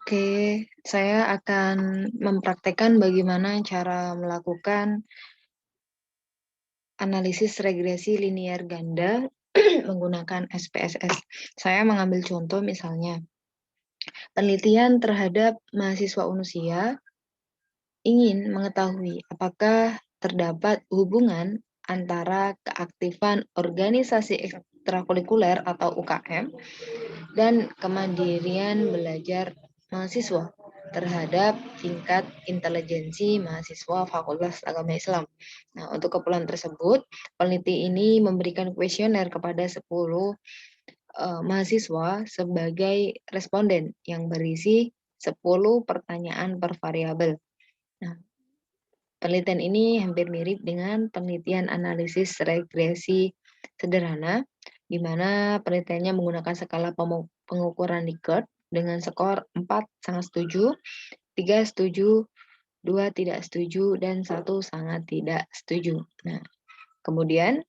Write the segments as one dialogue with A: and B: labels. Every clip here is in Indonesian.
A: Oke, saya akan mempraktekkan bagaimana cara melakukan analisis regresi linier ganda menggunakan SPSS. Saya mengambil contoh misalnya, penelitian terhadap mahasiswa Unusia ingin mengetahui apakah terdapat hubungan antara keaktifan organisasi ekstrakurikuler atau UKM dan kemandirian belajar mahasiswa terhadap tingkat intelijensi mahasiswa Fakultas Agama Islam. Nah, untuk keperluan tersebut, peneliti ini memberikan kuesioner kepada 10 mahasiswa sebagai responden yang berisi 10 pertanyaan per variabel. Nah, penelitian ini hampir mirip dengan penelitian analisis regresi sederhana, di mana penelitiannya menggunakan skala pengukuran Likert dengan skor 4 sangat setuju, 3 setuju, 2 tidak setuju, dan 1 sangat tidak setuju. Nah, kemudian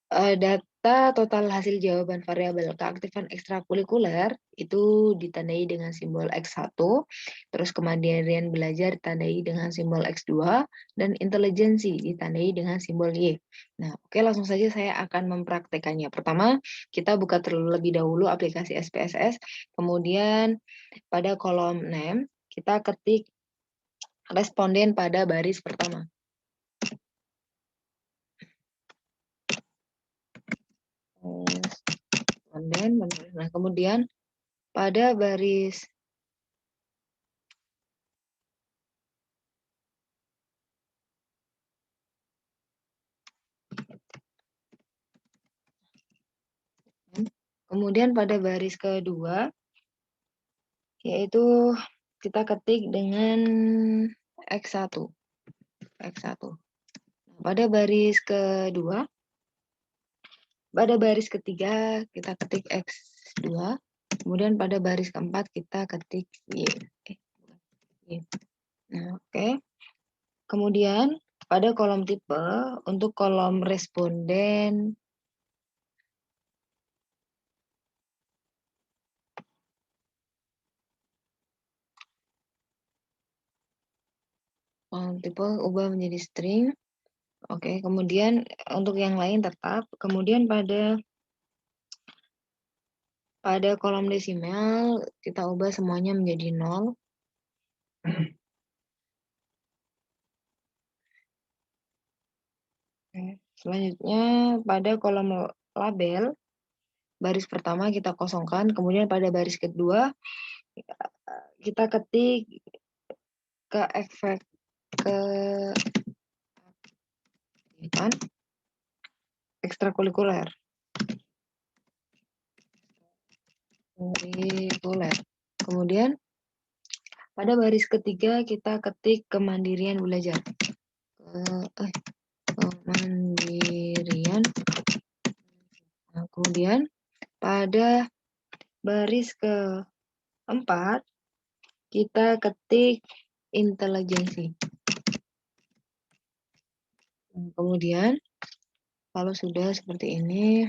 A: data total hasil jawaban variabel keaktifan ekstrakurikuler itu ditandai dengan simbol X1, terus kemandirian belajar ditandai dengan simbol X2, dan intelijensi ditandai dengan simbol Y. Nah, oke, langsung saja saya akan mempraktekannya. Pertama, kita buka terlebih dahulu aplikasi SPSS, kemudian pada kolom name, kita ketik responden pada baris pertama. Responden, nah kemudian pada baris kemudian pada baris kedua yaitu kita ketik dengan X1. Pada baris kedua, pada baris ketiga kita ketik X2, kemudian pada baris keempat kita ketik Y. Nah, oke. Kemudian pada kolom tipe, untuk kolom responden, ubah menjadi string. Oke, kemudian untuk yang lain tetap. Kemudian pada kolom desimal kita ubah semuanya menjadi 0. Selanjutnya pada kolom label, baris pertama kita kosongkan, kemudian pada baris kedua kita ketik ke efek ke ekstrakurikuler. Kemudian pada baris ketiga kita ketik kemandirian belajar. Kemandirian. Nah, kemudian pada baris keempat kita ketik intelijensi. Nah, kemudian kalau sudah seperti ini,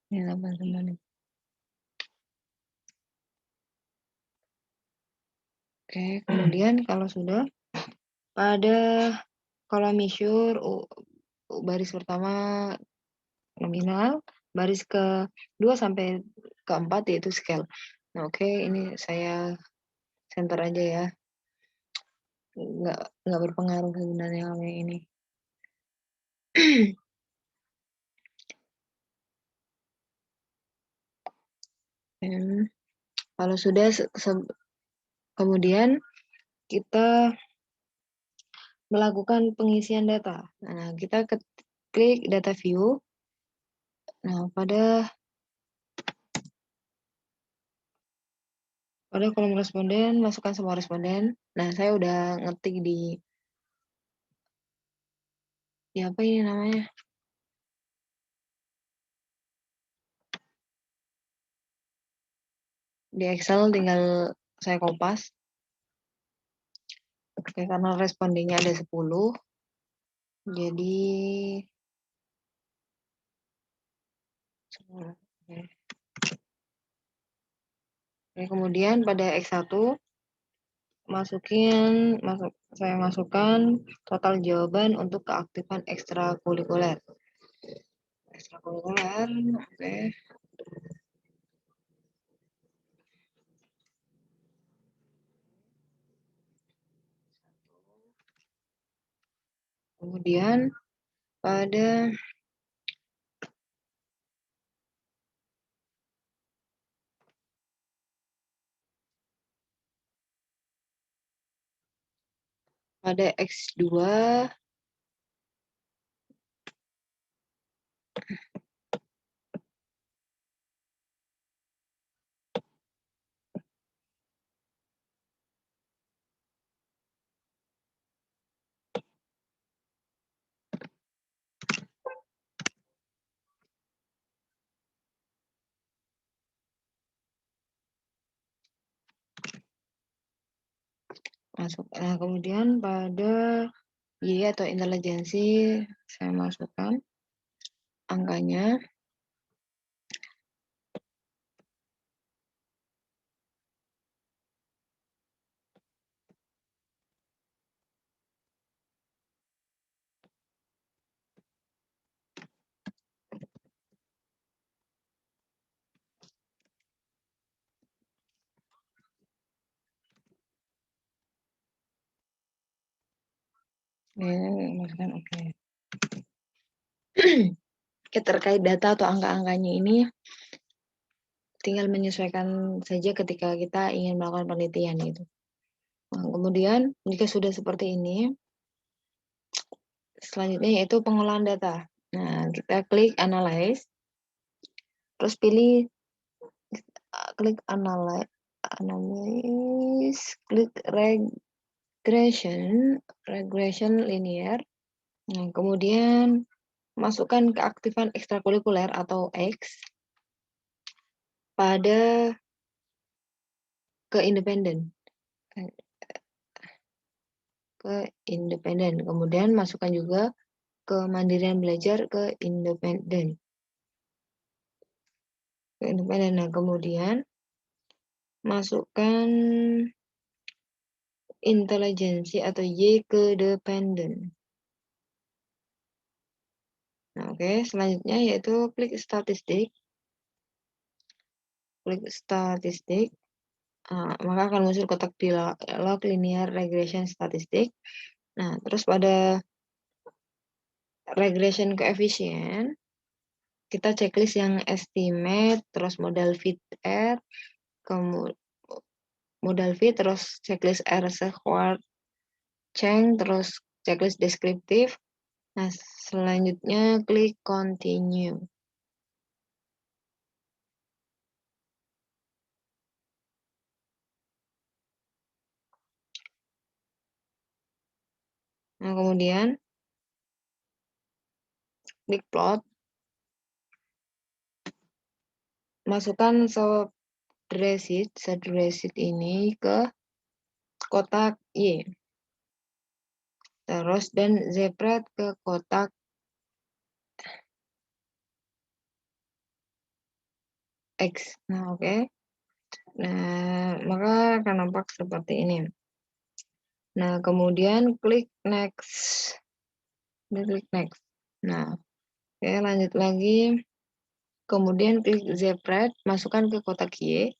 A: ini teman-teman. Oke, kemudian kalau sudah pada kolom measure baris pertama nominal, baris ke-2 sampai ke-4 yaitu scale. Nah, oke, ini saya center aja ya. Nggak berpengaruh sebenarnya kalau yang ini. Kalau sudah, kemudian kita melakukan pengisian data. Nah, kita klik data view. Nah, pada kolom responden, masukkan semua responden. Nah, saya udah ngetik di apa ini namanya? Di Excel tinggal saya kopas. Oke, karena respondennya ada 10. Jadi kemudian pada X1 saya masukkan total jawaban untuk keaktifan ekstrakurikuler. Ekstrakurikuler, oke. Kemudian pada X2 masuk. Nah, kemudian pada Y atau intelijensi saya masukkan angkanya. Oke. Terkait data atau angka-angkanya ini tinggal menyesuaikan saja ketika kita ingin melakukan penelitian itu. Nah, kemudian jika sudah seperti ini, selanjutnya yaitu pengolahan data. Nah, kita klik analyze, terus pilih klik analyze, klik regression linear. Nah, kemudian masukkan keaktifan ekstrakurikuler atau X pada ke independen. Kemudian masukkan juga kemandirian belajar ke independen. Nah, kemudian masukkan intelijensi atau Y ke dependen. Nah, oke, selanjutnya yaitu klik statistik. Klik statistik. Maka akan muncul kotak dialog linear regression statistik. Nah, terus pada regression coefficient, kita checklist yang estimate, terus modal fit R, modal fit, terus checklist R squared change, terus checklist deskriptif. Nah, selanjutnya klik continue. Nah, kemudian klik plot. Masukkan subresit ini ke kotak Y. Terus dan zepret ke kotak X. Nah, oke. Nah, maka akan nampak seperti ini. Nah, kemudian klik next. Klik next. Nah, oke, lanjut lagi. Kemudian klik zepret, masukkan ke kotak Y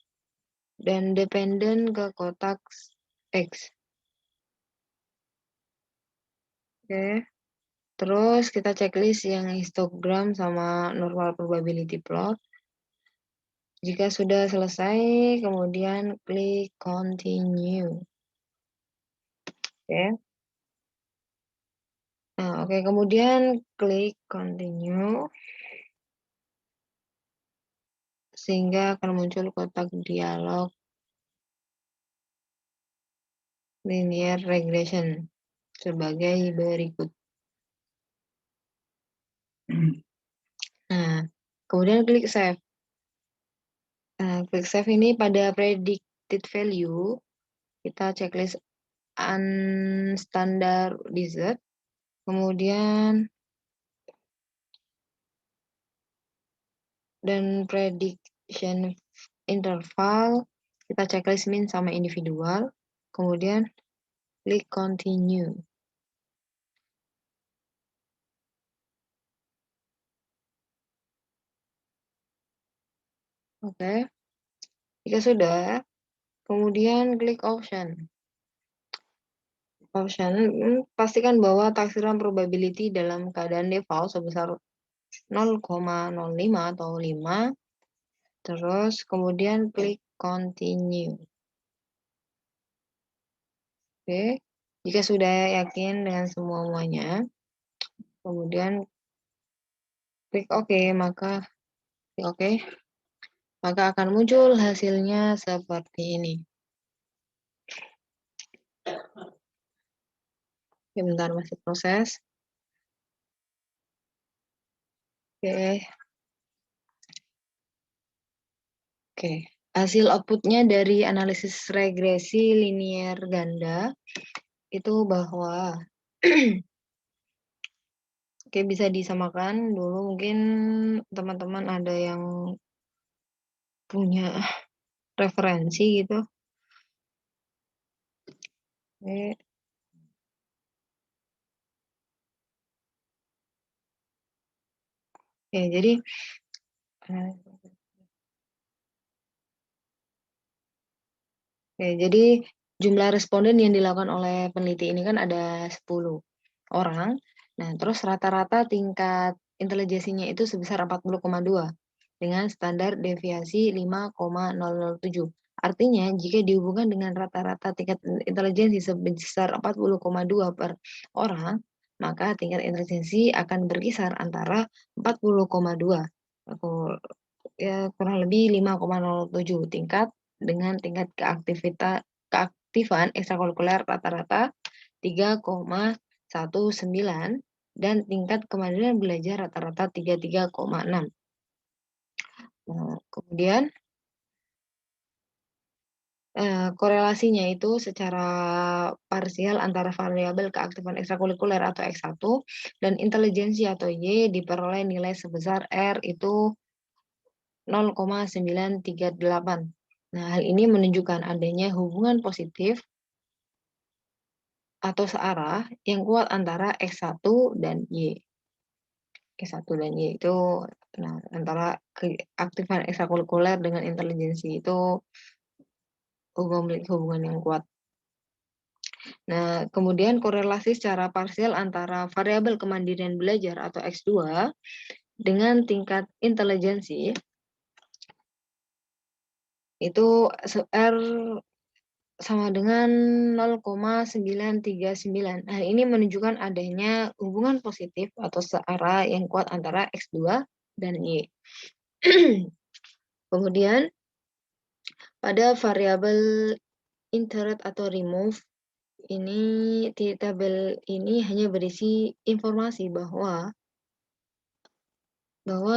A: dan dependen ke kotak X. Oke. Terus kita checklist yang histogram sama normal probability plot. Jika sudah selesai, kemudian klik continue. Oke. Nah, oke, kemudian klik continue. Sehingga akan muncul kotak dialog linear regression sebagai berikut. Nah, kemudian klik save. Nah, klik save ini pada predicted value, kita checklist unstandardized. Kemudian dan prediction interval, kita checklist min sama individual. Kemudian klik continue. Oke. Jika sudah, kemudian klik option. Pastikan bahwa taksiran probability dalam keadaan default sebesar 0,05 atau 5. Terus kemudian klik continue. Oke. Jika sudah yakin dengan semuanya, kemudian klik OK, maka akan muncul hasilnya seperti ini. Oke, bentar, masih proses. Oke. Hasil outputnya dari analisis regresi linier ganda itu bahwa oke, bisa disamakan dulu, mungkin teman-teman ada yang punya referensi gitu. Oke. Oke, jadi jumlah responden yang dilakukan oleh peneliti ini kan ada 10 orang. Nah, terus rata-rata tingkat intelijensinya itu sebesar 40,2 dengan standar deviasi 5,007. Artinya, jika dihubungkan dengan rata-rata tingkat intelijensi sebesar 40,2 per orang, maka tingkat intelijensi akan berkisar antara 40,2 ya kurang lebih 5,07 tingkat dengan tingkat keaktifan ekstrakurikuler rata-rata 3,19 dan tingkat kemandirian belajar rata-rata 33,6. Nah, kemudian korelasinya itu secara parsial antara variabel keaktifan ekstrakurikuler atau X1 dan intelijensi atau Y diperoleh nilai sebesar R itu 0,938. Nah, hal ini menunjukkan adanya hubungan positif atau searah yang kuat antara X1 dan Y. X1 dan Y itu, nah, antara keaktifan ekstrakurikuler dengan intelijensi itu memiliki hubungan yang kuat. Nah, kemudian korelasi secara parsial antara variabel kemandirian belajar atau X2 dengan tingkat intelijensi itu R sama dengan 0,939. Nah, ini menunjukkan adanya hubungan positif atau searah yang kuat antara X2 dan Y. Kemudian, pada variabel insert atau remove, ini di tabel ini hanya berisi informasi bahwa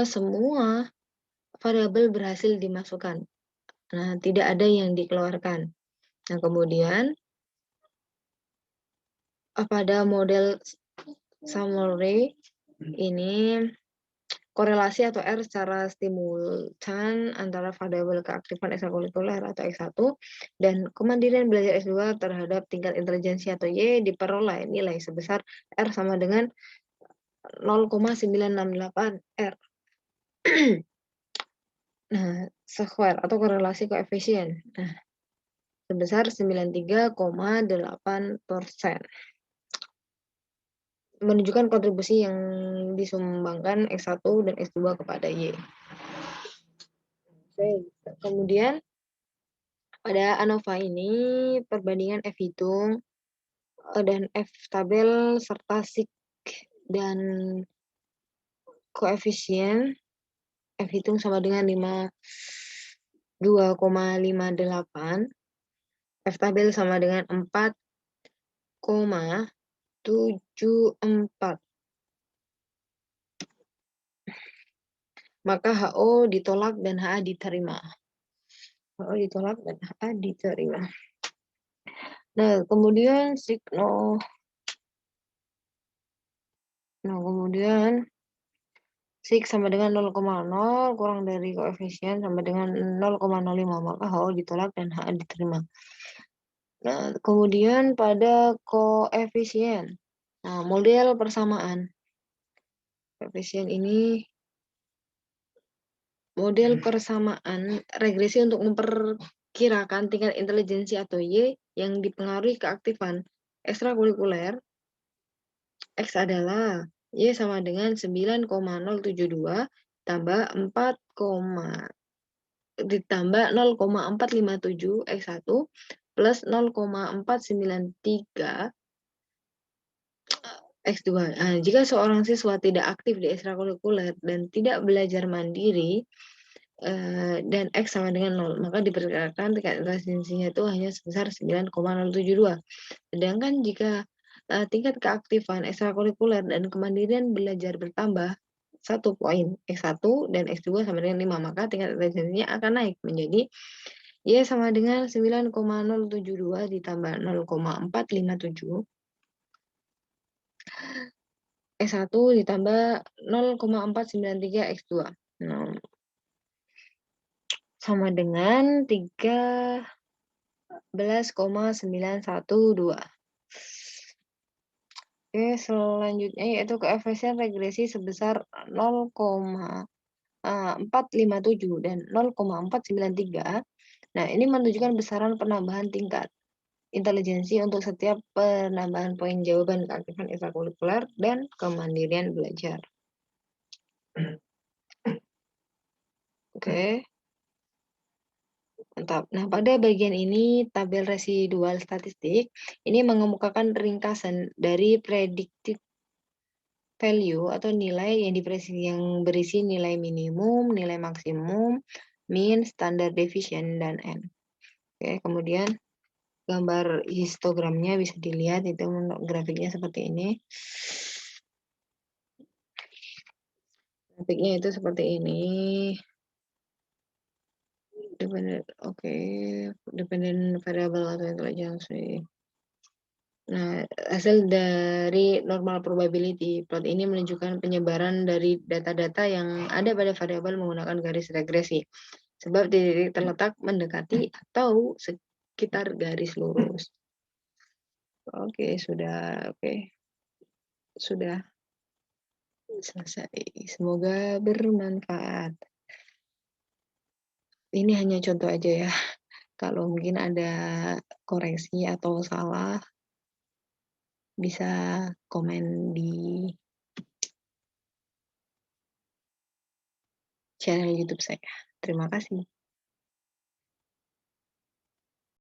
A: semua variabel berhasil dimasukkan. Nah, tidak ada yang dikeluarkan. Nah, kemudian pada model summary ini korelasi atau R secara simultan antara variabel keaktifan ekstrakurikuler atau X1 dan kemandirian belajar S2 terhadap tingkat intelijensi atau Y diperoleh nilai sebesar R sama dengan 0,968 R. Nah, square atau korelasi koefisien. Nah, sebesar 93,8%. Menunjukkan kontribusi yang disumbangkan X1 dan S2 kepada Y. Oke, kemudian pada ANOVA ini perbandingan F hitung dan F tabel serta SIG dan koefisien F hitung sama dengan 2,58, F tabel sama dengan 4,74. Maka HO ditolak dan HA diterima. HO ditolak dan HA diterima. Nah, kemudian Nah, kemudian Sik sama dengan 0,0 kurang dari koefisien sama dengan 0,05, maka HO ditolak dan HA diterima. Nah, kemudian pada koefisien. Nah, model persamaan. Koefisien ini model persamaan regresi untuk memperkirakan tingkat intelijensi atau Y yang dipengaruhi keaktifan ekstrakurikuler. X adalah Y sama dengan 9,072 tambah 4, ditambah 0,457 X1 plus 0,493 X2. Nah, jika seorang siswa tidak aktif di ekstrakurikuler dan tidak belajar mandiri, dan X sama dengan 0, maka diperkirakan tingkat intelijensinya itu hanya sebesar 9,072. Sedangkan jika tingkat keaktifan ekstrakurikuler dan kemandirian belajar bertambah 1 poin, X1 dan X2 sama dengan 5, maka tingkat intelijensinya akan naik menjadi Y sama dengan 9,072 ditambah 0,457 X1 ditambah 0,493 X2. Nah, sama dengan 13,912. Oke, selanjutnya yaitu koefisien regresi sebesar 0,457 dan 0,493. Nah, ini menunjukkan besaran penambahan tingkat intelijensi untuk setiap penambahan poin jawaban keaktifan ekstrakurikuler dan kemandirian belajar. Oke. Mantap. Nah, pada bagian ini tabel residual statistik ini mengemukakan ringkasan dari predicted value atau nilai yang berisi nilai minimum, nilai maksimum, mean, standard deviation, dan N. Oke, kemudian gambar histogramnya bisa dilihat, itu grafiknya seperti ini. Grafiknya itu seperti ini. Dependent variable atau intelligence. Nah, hasil dari normal probability plot ini menunjukkan penyebaran dari data-data yang ada pada variabel menggunakan garis regresi. Sebab titik terletak mendekati atau sekitar garis lurus. Oke, sudah. Oke. Sudah selesai. Semoga bermanfaat. Ini hanya contoh aja ya. Kalau mungkin ada koreksi atau salah, bisa komen di channel YouTube saya. Terima kasih.